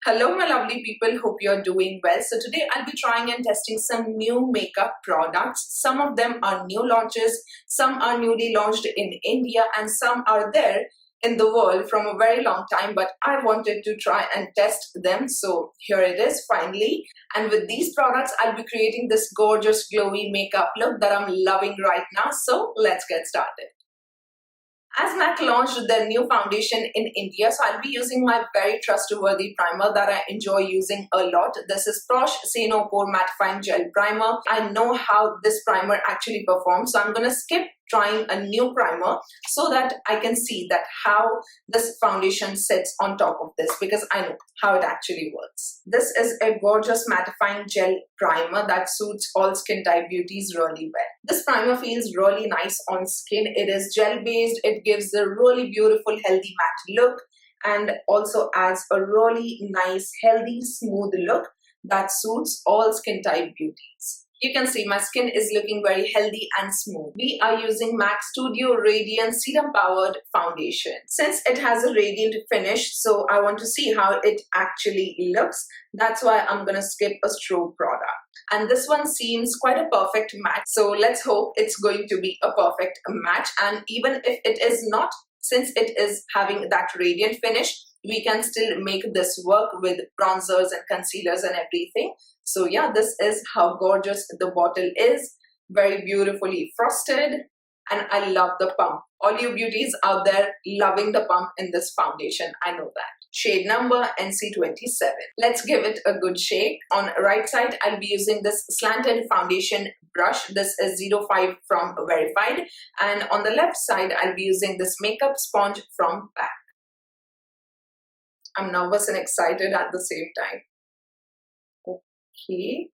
Hello my lovely people, hope you're doing well. So today I'll be trying and testing some new makeup products. Some of them are new launches, some are newly launched in India and some are there in the world from a very long time, but I wanted to try and test them. So here it is finally. And with these products, I'll be creating this gorgeous glowy makeup look that I'm loving right now. So let's get started. As MAC launched their new foundation in India, so I'll be using my very trustworthy primer that I enjoy using a lot. This is Praush Pore Mattifying Gel Primer. I know how this primer actually performs, so I'm going to skip trying a new primer so that I can see that how this foundation sits on top of this, because I know how it actually works. This is a gorgeous mattifying gel primer that suits all skin type beauties really well. This primer feels really nice on skin. It is gel based. It gives a really beautiful healthy matte look and also adds a really nice healthy smooth look that suits all skin type beauties. You can see my skin is looking very healthy and smooth. We are using MAC Studio Radiance Serum-Powered Foundation. Since it has a radiant finish, so I want to see how it actually looks. That's why I'm going to skip a strobe product. And this one seems quite a perfect match. So let's hope it's going to be a perfect match. And even if it is not, since it is having that radiant finish, we can still make this work with bronzers and concealers and everything. So yeah, this is how gorgeous the bottle is. Very beautifully frosted. And I love the pump. All you beauties out there loving the pump in this foundation. I know that. Shade number NC27. Let's give it a good shake. On right side, I'll be using this slanted foundation brush. This is 05 from Verified. And on the left side, I'll be using this makeup sponge from PAC. I'm nervous and excited at the same time. Okay.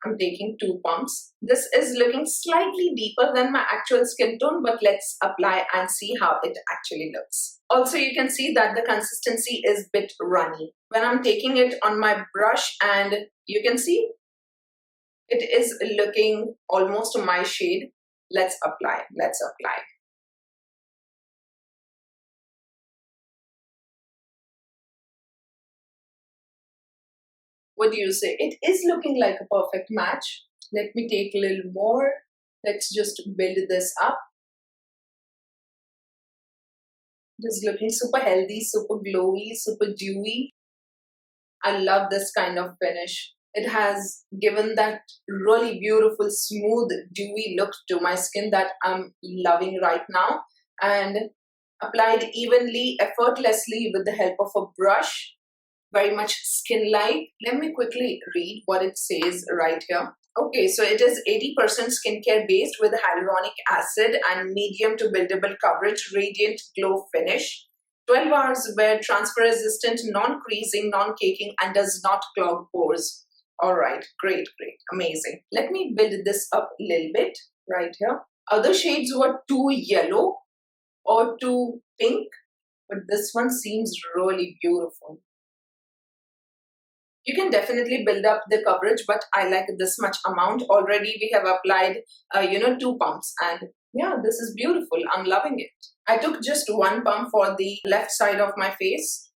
I'm taking 2 pumps. This is looking slightly deeper than my actual skin tone, but let's apply and see how it actually looks. Also, you can see that the consistency is a bit runny. When I'm taking it on my brush, and you can see it is looking almost my shade. Let's apply. What do you say? It is looking like a perfect match. Let me take a little more. Let's just build this up. It is looking super healthy, super glowy, super dewy. I love this kind of finish. It has given that really beautiful, smooth, dewy look to my skin that I'm loving right now. And applied evenly, effortlessly with the help of a brush. Very much skin-like. Let me quickly read what it says right here. Okay, so it is 80% skincare based with hyaluronic acid and medium to buildable coverage, radiant glow finish. 12 hours wear, transfer resistant, non-creasing, non-caking, and does not clog pores. All right, great, amazing. Let me build this up a little bit right here. Other shades were too yellow or too pink, but this one seems really beautiful. You can definitely build up the coverage, but I like this much amount. Already we have applied, 2 pumps, and yeah, this is beautiful. I'm loving it. I took just 1 pump for the left side of my face.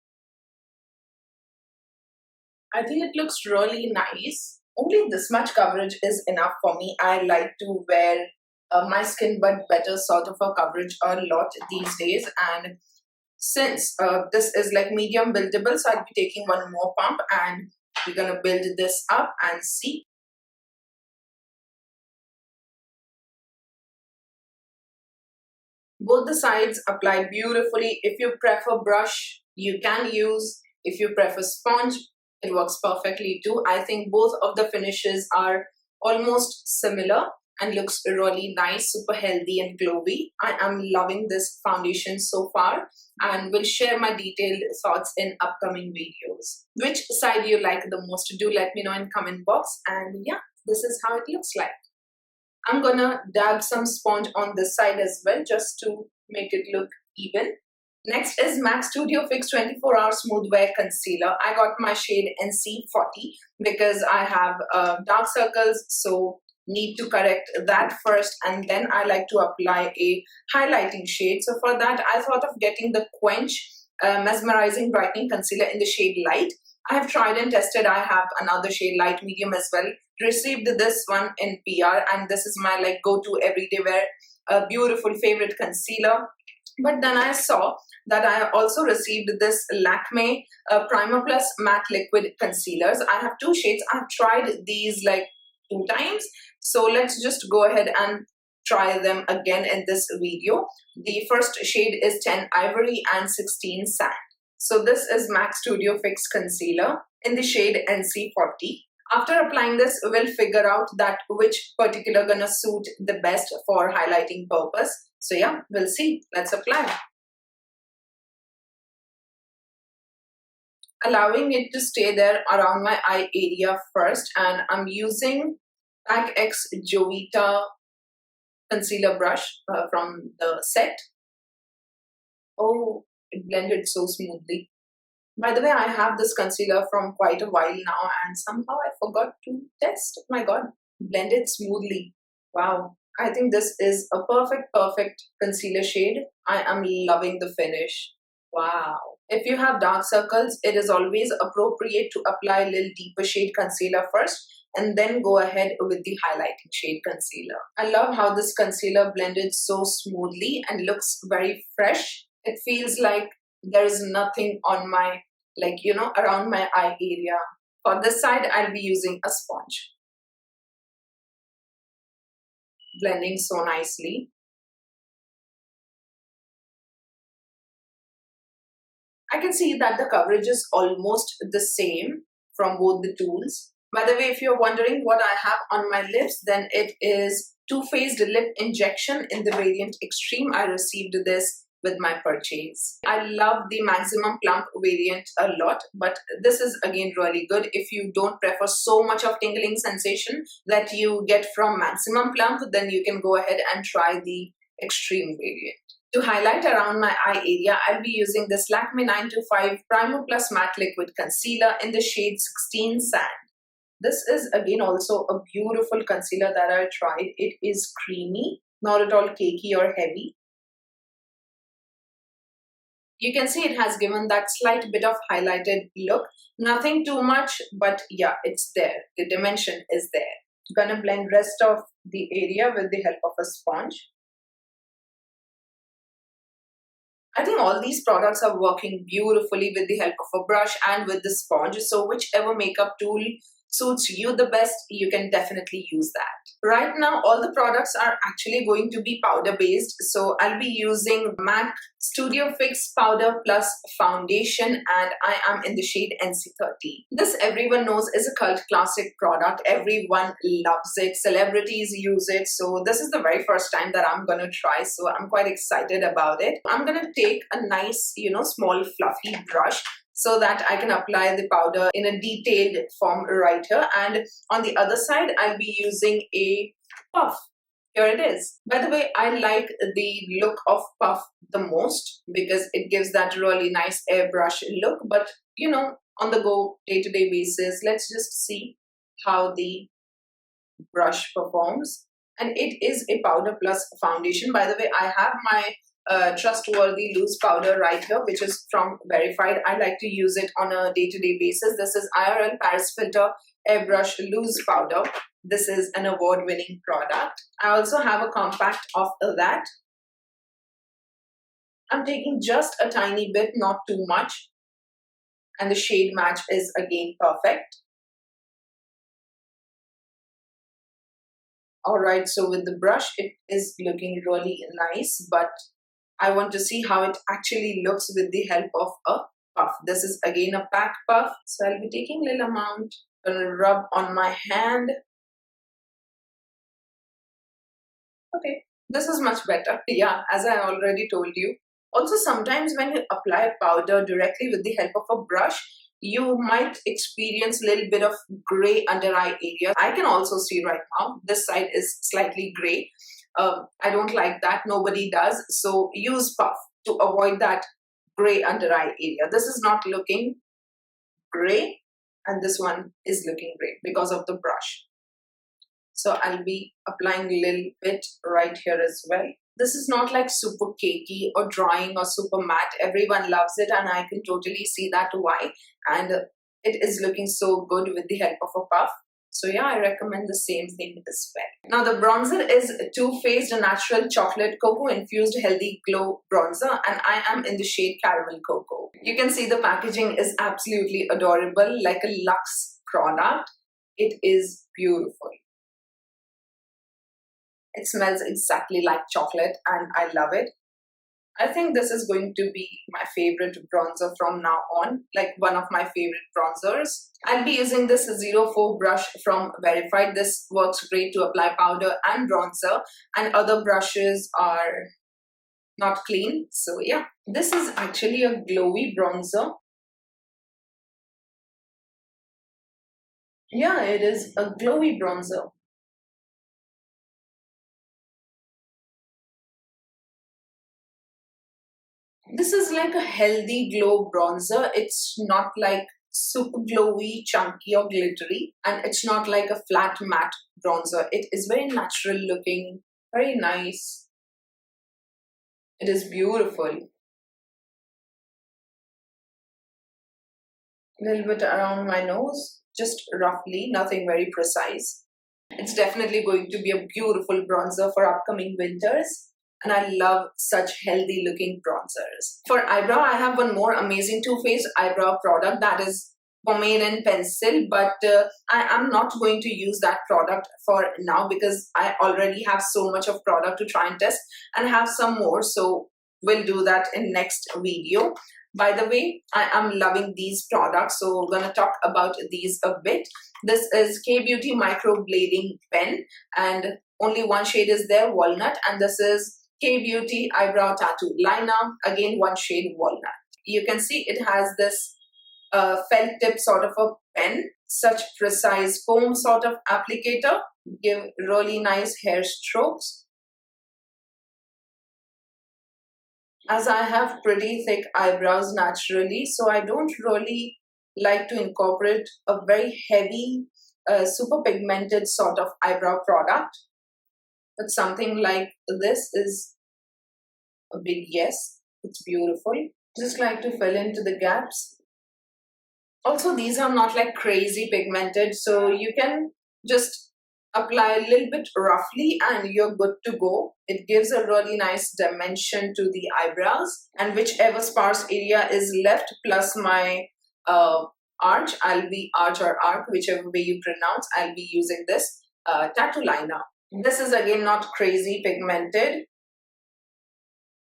I think it looks really nice. Only this much coverage is enough for me. I like to wear my skin but better sort of a coverage a lot these days, and since this is like medium buildable, so I'll be taking 1 more pump and we're gonna build this up and see. Both the sides applied beautifully. If you prefer brush, you can use. If you prefer sponge, it works perfectly too. I think both of the finishes are almost similar and looks really nice, super healthy and glowy. I am loving this foundation so far and will share my detailed thoughts in upcoming videos. Which side you like the most? Do let me know in comment box. And yeah, this is how it looks like. I'm gonna dab some sponge on this side as well just to make it look even. Next is MAC Studio Fix 24 Hour Smooth Wear Concealer. I got my shade NC40 because I have dark circles, so need to correct that first, and then I like to apply a highlighting shade. So for that, I thought of getting the Quench Mesmerizing Brightening Concealer in the shade Light. I have tried and tested. I have another shade Light Medium as well. Received this one in PR, and this is my like go-to everyday wear, a beautiful favorite concealer. But then I saw that I also received this Lakmé Primer Plus Matte Liquid Concealers. I have two shades. I've tried these like 2 times. So let's just go ahead and try them again in this video. The first shade is 10 Ivory and 16 Sand. So this is MAC Studio Fix Concealer in the shade NC40. After applying this, we'll figure out that which particular gonna suit the best for highlighting purpose. So yeah, we'll see. Let's apply. Allowing it to stay there around my eye area first, and I'm using PAC X Jovita concealer brush from the set. Oh, it blended so smoothly. By the way, I have this concealer from quite a while now, and somehow I forgot to test. Oh my god, blended smoothly. Wow. I think this is a perfect concealer shade. I am loving the finish. Wow. If you have dark circles, it is always appropriate to apply a little deeper shade concealer first and then go ahead with the highlighting shade concealer. I love how this concealer blended so smoothly and looks very fresh. It feels like there is nothing on my, around my eye area. For this side, I'll be using a sponge. Blending so nicely. I can see that the coverage is almost the same from both the tools. By the way, if you're wondering what I have on my lips, then it is Too Faced Lip Injection in the variant Extreme. I received this with my purchase. I love the Maximum Plump variant a lot, but this is again really good if you don't prefer so much of tingling sensation that you get from Maximum Plump, then you can go ahead and try the Extreme variant. To highlight around my eye area, I'll be using this Lakmé 925 Primer Plus Matte Liquid Concealer in the shade 16 Sand. This is again also a beautiful concealer that I tried. It is creamy, not at all cakey or heavy. You can see it has given that slight bit of highlighted look. Nothing too much, but yeah, it's there. The dimension is there. Gonna blend rest of the area with the help of a sponge. I think all these products are working beautifully with the help of a brush and with the sponge. So whichever makeup tool suits you the best, you can definitely use that. Right now, all the products are actually going to be powder based. So I'll be using MAC Studio Fix Powder Plus Foundation, and I am in the shade NC30. This everyone knows is a cult classic product. Everyone loves it. Celebrities use it. So this is the very first time that I'm going to try. So I'm quite excited about it. I'm going to take a nice, small fluffy brush so that I can apply the powder in a detailed form right here. And on the other side, I'll be using a puff. Here it is. By the way, I like the look of puff the most because it gives that really nice airbrush look. But, on the go, day-to-day basis, let's just see how the brush performs. And it is a powder plus foundation. By the way, I have my trustworthy loose powder right here, which is from Verified. I like to use it on a day-to-day basis. This is IRL Paris Filter Airbrush Loose Powder. This is an award-winning product. I also have a compact of that. I'm taking just a tiny bit, not too much. And the shade match is again perfect. Alright, so with the brush, it is looking really nice, but I want to see how it actually looks with the help of a puff. This is again a pack puff. So I'll be taking a little amount, gonna rub on my hand. Okay, this is much better. Yeah, as I already told you. Also, sometimes when you apply powder directly with the help of a brush, you might experience a little bit of gray under eye area. I can also see right now, this side is slightly gray. I don't like that. Nobody does. So use puff to avoid that gray under eye area. This is not looking gray and this one is looking gray because of the brush. So I'll be applying a little bit right here as well. This is not like super cakey or drying or super matte. Everyone loves it and I can totally see that why. And it is looking so good with the help of a puff. So yeah, I recommend the same thing as well. Now the bronzer is Too Faced Natural Chocolate Cocoa Infused Healthy Glow Bronzer, and I am in the shade Caramel Cocoa. You can see the packaging is absolutely adorable, like a luxe product. It is beautiful. It smells exactly like chocolate and I love it. I think this is going to be my favorite bronzer from now on, like one of my favorite bronzers. I'll be using this 04 brush from Verified. This works great to apply powder and bronzer, and other brushes are not clean. So yeah, this is actually a glowy bronzer. Yeah, it is a glowy bronzer. This is like a healthy glow bronzer. It's not like super glowy, chunky or glittery, and it's not like a flat matte bronzer. It is very natural looking, very nice. It is beautiful. A little bit around my nose, just roughly, nothing very precise. It's definitely going to be a beautiful bronzer for upcoming winters. And I love such healthy looking bronzers. For eyebrow, I have one more amazing Too Faced eyebrow product, that is Rom&nd pencil, but I am not going to use that product for now because I already have so much of product to try and test and have some more, so we'll do that in next video. By the way, I am loving these products, so we're going to talk about these a bit. This is K-Beauty Microblading pen, and only one shade is there, Walnut, and this is K-Beauty Eyebrow Tattoo Liner, again one shade, Walnut. You can see it has this felt tip sort of a pen, such precise foam sort of applicator, give really nice hair strokes. As I have pretty thick eyebrows naturally, so I don't really like to incorporate a very heavy, super pigmented sort of eyebrow product. But something like this is a big yes. It's beautiful. Just like to fill into the gaps. Also, these are not like crazy pigmented, so you can just apply a little bit roughly and you're good to go. It gives a really nice dimension to the eyebrows, and whichever sparse area is left plus my arch, arch or arc, whichever way you pronounce, I'll be using this tattoo liner. This is again not crazy pigmented,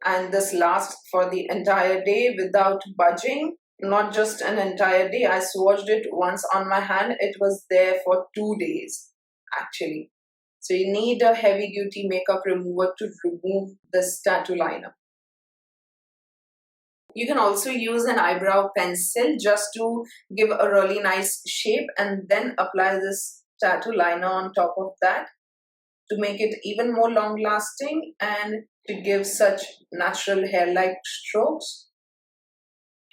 and this lasts for the entire day without budging. Not just an entire day, I swatched it once on my hand. It was there for 2 days actually. So you need a heavy duty makeup remover to remove this tattoo liner. You can also use an eyebrow pencil just to give a really nice shape and then apply this tattoo liner on top of that to make it even more long lasting and to give such natural hair-like strokes.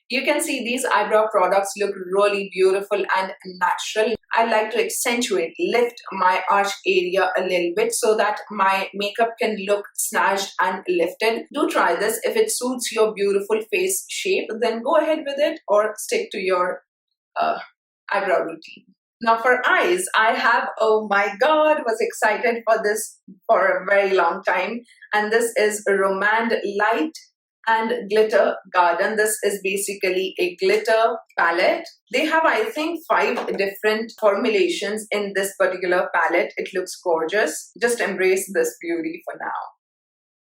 You can see these eyebrow products look really beautiful and natural. I like to accentuate, lift my arch area a little bit so that my makeup can look snatched and lifted. Do try this. If it suits your beautiful face shape, then go ahead with it or stick to your eyebrow routine. Now for eyes, I have, oh my god, was excited for this for a very long time. And this is Romnd Light and Glitter Garden. This is basically a glitter palette. They have, I think, 5 different formulations in this particular palette. It looks gorgeous. Just embrace this beauty for now.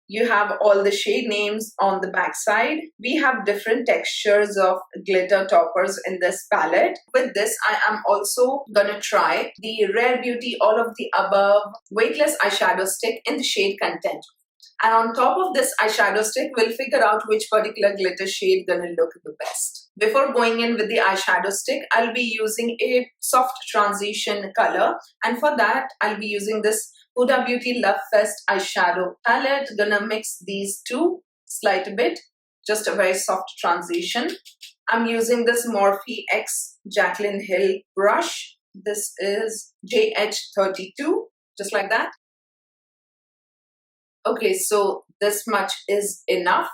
You have all the shade names on the back side. We have different textures of glitter toppers in this palette. With this, I am also gonna try the Rare Beauty All of the Above Weightless Eyeshadow Stick in the shade Contentment. And on top of this eyeshadow stick, we'll figure out which particular glitter shade gonna look the best. Before going in with the eyeshadow stick, I'll be using a soft transition color. And for that, I'll be using this Huda Beauty Lovefest eyeshadow palette. Gonna mix these two slight bit, just a very soft transition. I'm using this Morphe X Jaclyn Hill brush. This is JH32. just like that. Okay, so this much is enough.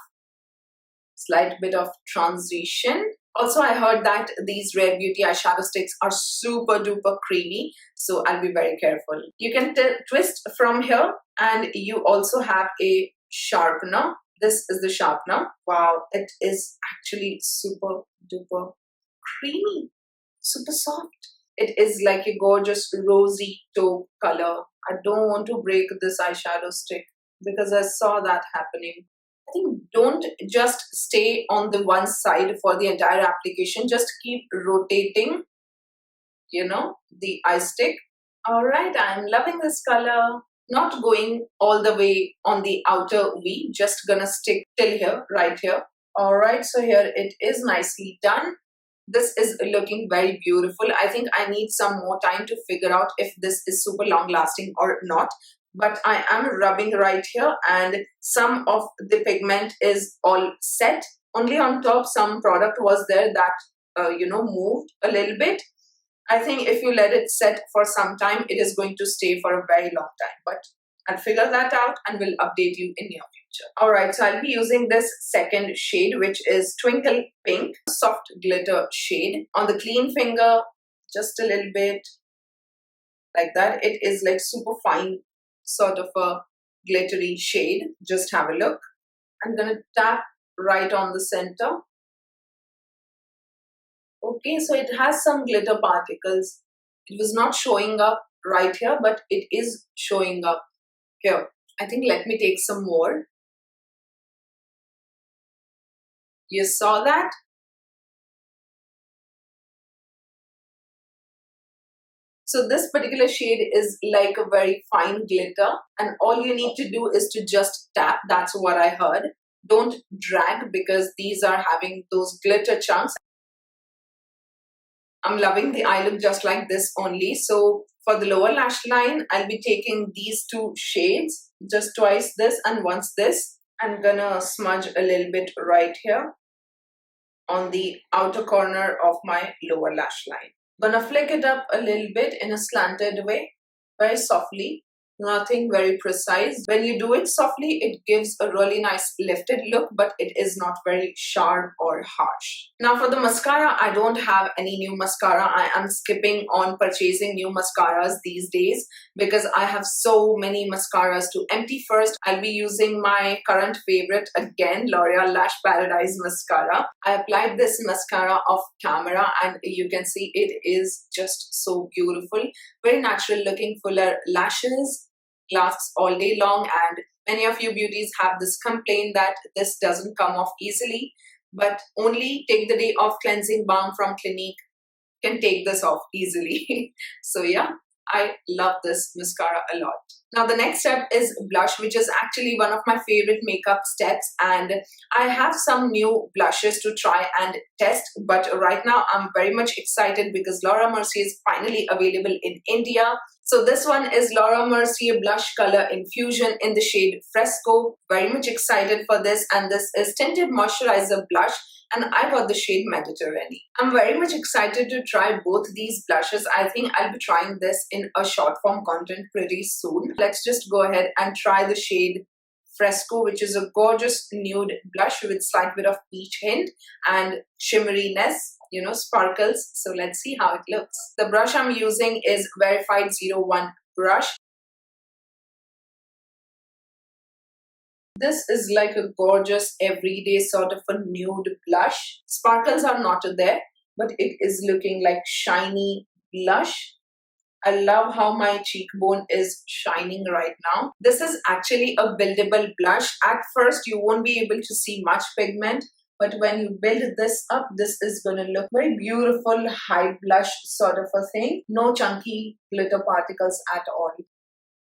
Slight bit of transition. Also, I heard that these Rare Beauty eyeshadow sticks are super duper creamy, so I'll be very careful. You can twist from here, and you also have a sharpener. This is the sharpener. Wow, it is actually super duper creamy, super soft. It is like a gorgeous rosy taupe color. I don't want to break this eyeshadow stick because I saw that happening. I think don't just stay on the one side for the entire application. Just keep rotating, the eye stick. All right, I'm loving this color. Not going all the way on the outer V, just gonna stick till here, right here. All right, so here it is nicely done. This is looking very beautiful. I think I need some more time to figure out if this is super long lasting or not. But I am rubbing right here, and some of the pigment is all set. Only on top some product was there that moved a little bit. I think if you let it set for some time, it is going to stay for a very long time. But I'll figure that out and will update you in near future. Alright, so I'll be using this second shade, which is Twinkle Pink, soft glitter shade. On the clean finger, just a little bit like that. It is like super fine, sort of a glittery shade. Just have a look. I'm gonna tap right on the center. Okay, so it has some glitter particles. It was not showing up right here, but it is showing up here. I think let me take some more. You saw that? So this particular shade is like a very fine glitter, and all you need to do is to just tap. That's what I heard. Don't drag because these are having those glitter chunks. I'm loving the eye look just like this only. So for the lower lash line, I'll be taking these two shades, just twice this and once this. I'm gonna smudge a little bit right here on the outer corner of my lower lash line. Gonna flick it up a little bit in a slanted way, very softly. Nothing very precise. When you do it softly, it gives a really nice lifted look, but it is not very sharp or harsh. Now for the mascara, I don't have any new mascara. I am skipping on purchasing new mascaras these days because I have so many mascaras to empty first. I'll be using my current favorite again, L'Oreal Lash Paradise Mascara. I applied this mascara off camera and you can see it is just so beautiful. Very natural looking, fuller lashes. Lasts all day long, and many of you beauties have this complaint that this doesn't come off easily, but only Take the Day Off cleansing balm from Clinique can take this off easily. So yeah, I love this mascara a lot. Now the next step is blush, which is actually one of my favorite makeup steps, and I have some new blushes to try and test, but right now I'm very much excited because Laura Mercier is finally available in India. So this one is Laura Mercier Blush Color Infusion in the shade Fresco. Very much excited for this, and this is Tinted Moisturizer Blush, and I got the shade Mediterranean. I'm very much excited to try both these blushes. I think I'll be trying this in a short form content pretty soon. Let's just go ahead and try the shade Fresco, which is a gorgeous nude blush with slight bit of peach hint and shimmeriness, sparkles. So let's see how it looks. The brush I'm using is Verified 01 brush. This is like a gorgeous everyday sort of a nude blush. Sparkles are not there, but it is looking like shiny blush. I love how my cheekbone is shining right now. This is actually a buildable blush. At first, you won't be able to see much pigment, but when you build this up, this is going to look very beautiful, high blush sort of a thing. No chunky glitter particles at all.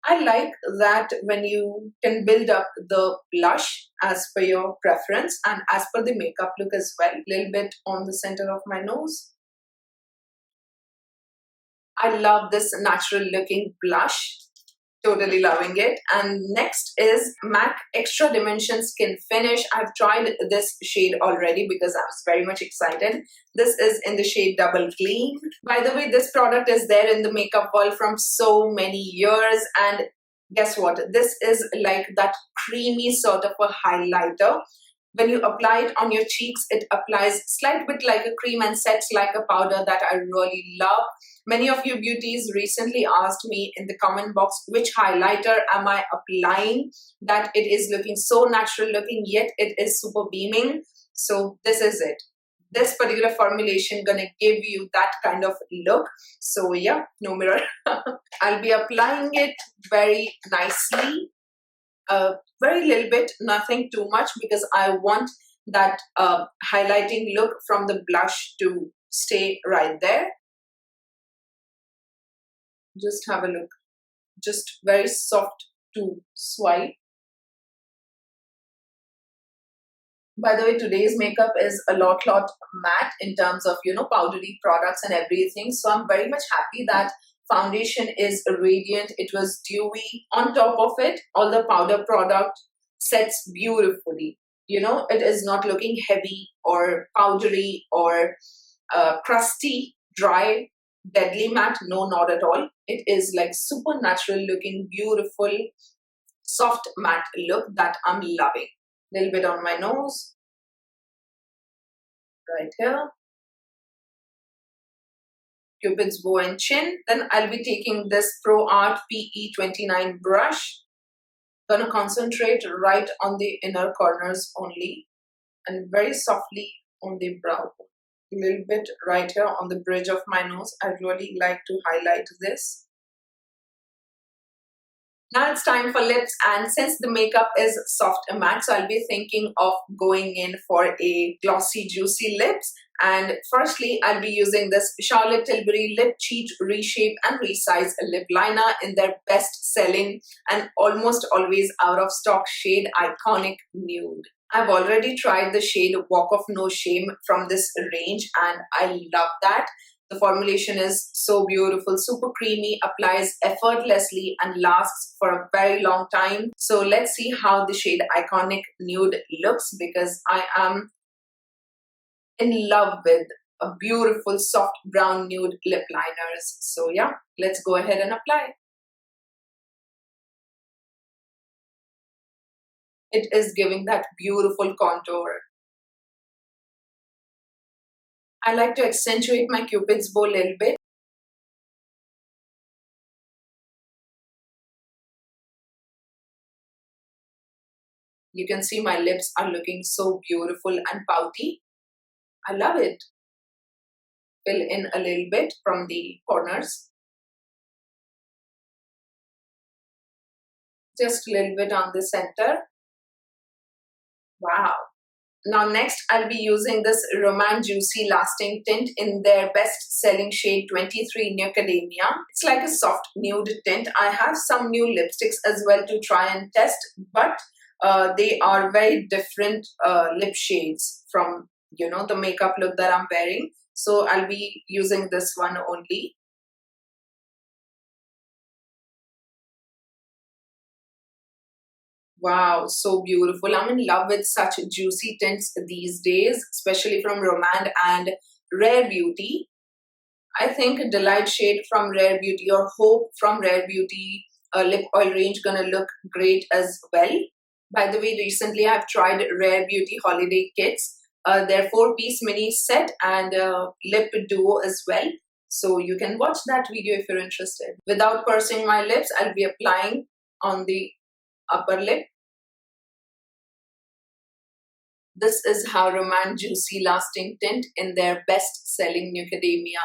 I like that when you can build up the blush as per your preference and as per the makeup look as well. A little bit on the center of my nose. I love this natural looking blush. Totally loving it. And next is MAC Extra Dimension Skin Finish. I've tried this shade already because I was very much excited. This is in the shade Double Clean. By the way, this product is there in the makeup world from so many years, and guess what? This is like that creamy sort of a highlighter. When you apply it on your cheeks, it applies slight bit like a cream and sets like a powder that I really love. Many of you beauties recently asked me in the comment box which highlighter am I applying, that it is looking so natural looking yet it is super beaming. So this is it. This particular formulation gonna give you that kind of look. So yeah, no mirror. I'll be applying it very nicely. Very little bit, nothing too much, because I want that highlighting look from the blush to stay right there. Just have a look. Just very soft to swipe. By the way, today's makeup is a lot matte in terms of, you know, powdery products and everything. So I'm very much happy that foundation is radiant. It was dewy. On top of it, all the powder product sets beautifully. You know, it is not looking heavy or powdery or crusty, dry, deadly matte. No, not at all. It is like super natural looking, beautiful, soft matte look that I'm loving. Little bit on my nose, right here. Cupid's bow and chin. Then I'll be taking this ProArt PE29 brush. Gonna concentrate right on the inner corners only and very softly on the brow. A little bit right here on the bridge of my nose. I really like to highlight this. Now it's time for lips, and since the makeup is soft and matte, so I'll be thinking of going in for a glossy, juicy lips. And firstly, I'll be using this Charlotte Tilbury Lip Cheat Reshape and Resize Lip Liner in their best-selling and almost always out-of-stock shade Iconic Nude. I've already tried the shade Walk of No Shame from this range, and I love that. The formulation is so beautiful, super creamy, applies effortlessly and lasts for a very long time. So let's see how the shade Iconic Nude looks, because I am in love with a beautiful soft brown nude lip liners. So yeah, let's go ahead and apply. It is giving that beautiful contour. I like to accentuate my Cupid's bow a little bit. You can see my lips are looking so beautiful and pouty. I love it. Fill in a little bit from the corners. Just a little bit on the center. Wow. Now next, I'll be using this Romnd Juicy Lasting Tint in their best-selling shade 23 Macadamia. It's like a soft nude tint. I have some new lipsticks as well to try and test, but they are very different lip shades from, you know, the makeup look that I'm wearing. So I'll be using this one only. Wow, so beautiful. I'm in love with such juicy tints these days, especially from Romnd and Rare Beauty. I think Delight shade from Rare Beauty or Hope from Rare Beauty lip oil range gonna look great as well. By the way, recently I've tried Rare Beauty holiday kits. Their 4-piece mini set and lip duo as well. So you can watch that video if you're interested. Without pursing my lips, I'll be applying on the upper lip. This is how Romnd Juicy Lasting Tint in their best-selling Macadamia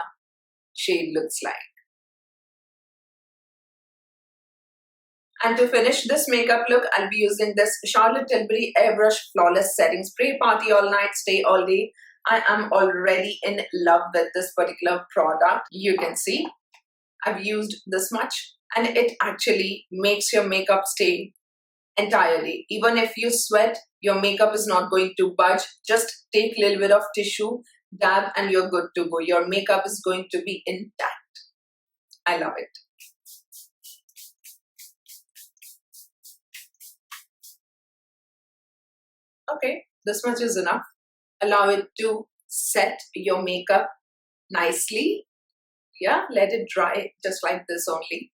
shade looks like. And to finish this makeup look, I'll be using this Charlotte Tilbury Airbrush Flawless Setting Spray. Party all night, stay all day. I am already in love with this particular product. You can see I've used this much, and it actually makes your makeup stay entirely. Even if you sweat, your makeup is not going to budge. Just take a little bit of tissue, dab, and you're good to go. Your makeup is going to be intact. I love it. Okay, this much is enough. Allow it to set your makeup nicely. Yeah, let it dry just like this only.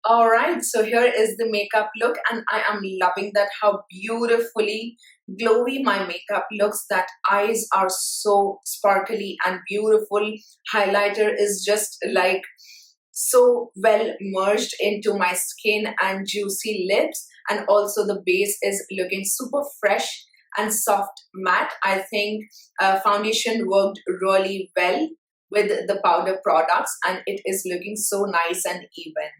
Alright, so here is the makeup look, and I am loving that how beautifully glowy my makeup looks. That eyes are so sparkly and beautiful. Highlighter is just like so well merged into my skin, and juicy lips, and also the base is looking super fresh and soft matte. I think foundation worked really well with the powder products, and it is looking so nice and even.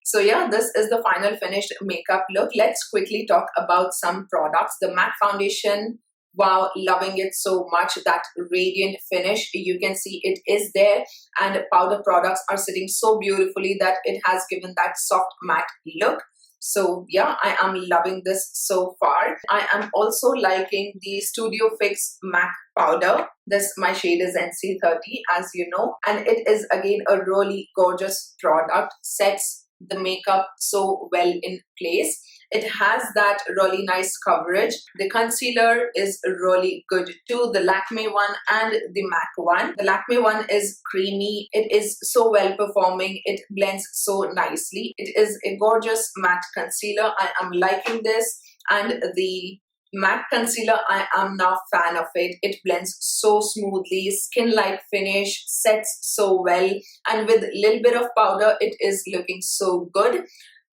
So yeah, this is the final finished makeup look. Let's quickly talk about some products. The matte foundation, wow, loving it so much. That radiant finish, you can see it is there, and powder products are sitting so beautifully that it has given that soft matte look. So yeah, I am loving this so far. I am also liking the Studio Fix MAC powder. This, my shade is NC30, as you know, and it is again a really gorgeous product. Sets the makeup so well in place. It has that really nice coverage. The concealer is really good too, the Lakmé one and the MAC one. The Lakmé one is creamy. It is so well performing. It blends so nicely. It is a gorgeous matte concealer. I am liking this. And the matte concealer, I am now fan of it. It blends so smoothly, skin-like finish, sets so well, and with a little bit of powder, it is looking so good.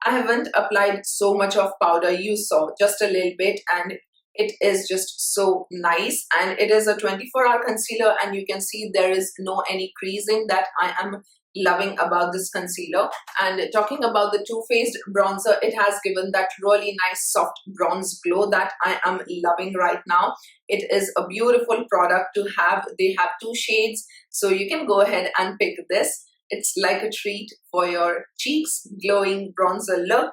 I haven't applied so much of powder, you saw just a little bit, and it is just so nice. And it is a 24-hour concealer, and you can see there is no any creasing. That I am loving about this concealer. And talking about the Too Faced bronzer, it has given that really nice soft bronze glow that I am loving right now. It is a beautiful product to have. They have 2 shades, so you can go ahead and pick this. It's like a treat for your cheeks, glowing bronzer look.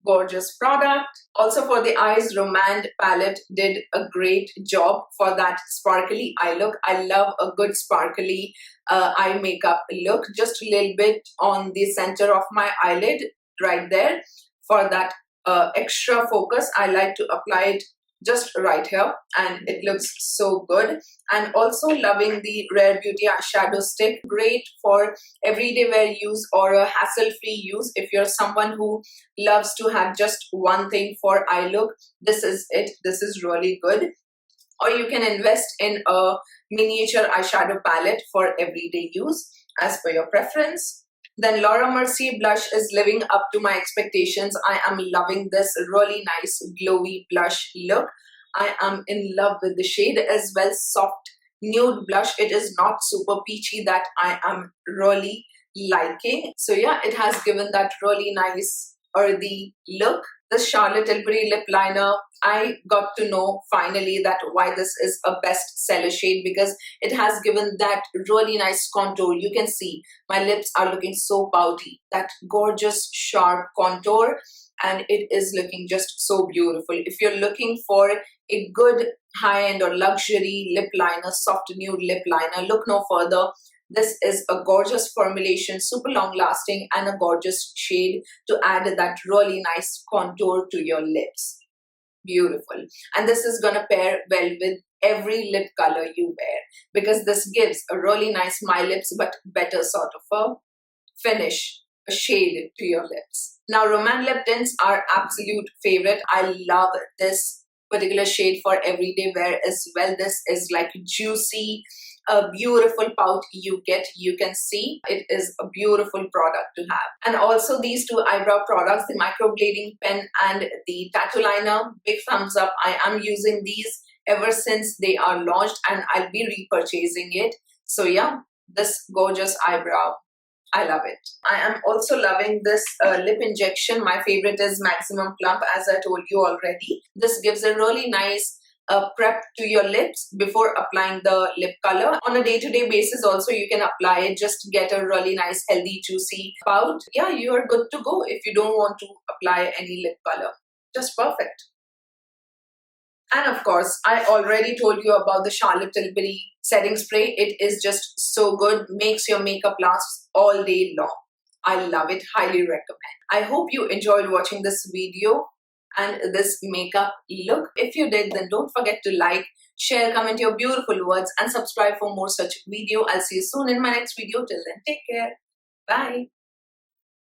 Gorgeous product. Also for the eyes, Romnd palette did a great job for that sparkly eye look. I love a good sparkly eye makeup look. Just a little bit on the center of my eyelid right there. For that extra focus, I like to apply it just right here, and it looks so good. And also loving the Rare Beauty eyeshadow stick. Great for everyday wear use or a hassle-free use. If you're someone who loves to have just one thing for eye look, this is it. This is really good. Or you can invest in a miniature eyeshadow palette for everyday use, as per your preference. Then Laura Mercier blush is living up to my expectations. I am loving this really nice glowy blush look. I am in love with the shade as well. Soft nude blush. It is not super peachy, that I am really liking. So yeah, it has given that really nice earthy look. The Charlotte Tilbury lip liner, I got to know finally that why this is a best seller shade, because it has given that really nice contour. You can see my lips are looking so pouty, that gorgeous sharp contour, and it is looking just so beautiful. If you're looking for a good high-end or luxury lip liner, soft nude lip liner, look no further. This is a gorgeous formulation, super long lasting, and a gorgeous shade to add that really nice contour to your lips. Beautiful. And this is gonna pair well with every lip color you wear, because this gives a really nice my lips but better sort of a finish, a shade to your lips. Now Rom&nd lip tints are absolute favorite. I love this particular shade for everyday wear as well. This is like juicy, a beautiful pout you get. You can see it is a beautiful product to have. And also these 2 eyebrow products, the Microblading pen and the tattoo liner, big thumbs up. I am using these ever since they are launched, and I'll be repurchasing it. So yeah, this gorgeous eyebrow, I love it. I am also loving this lip injection. My favorite is Maximum Plump, as I told you already. This gives a really nice prep to your lips before applying the lip color. On a day-to-day basis also, you can apply it. Just get a really nice, healthy, juicy pout. Yeah, you are good to go if you don't want to apply any lip color. Just perfect. And of course, I already told you about the Charlotte Tilbury setting spray. It is just so good. Makes your makeup last all day long. I love it. Highly recommend. I hope you enjoyed watching this video. and this makeup look. If you did, then don't forget to like, share, comment your beautiful words and subscribe for more such video. I'll see you soon in my next video. Till then, take care. Bye.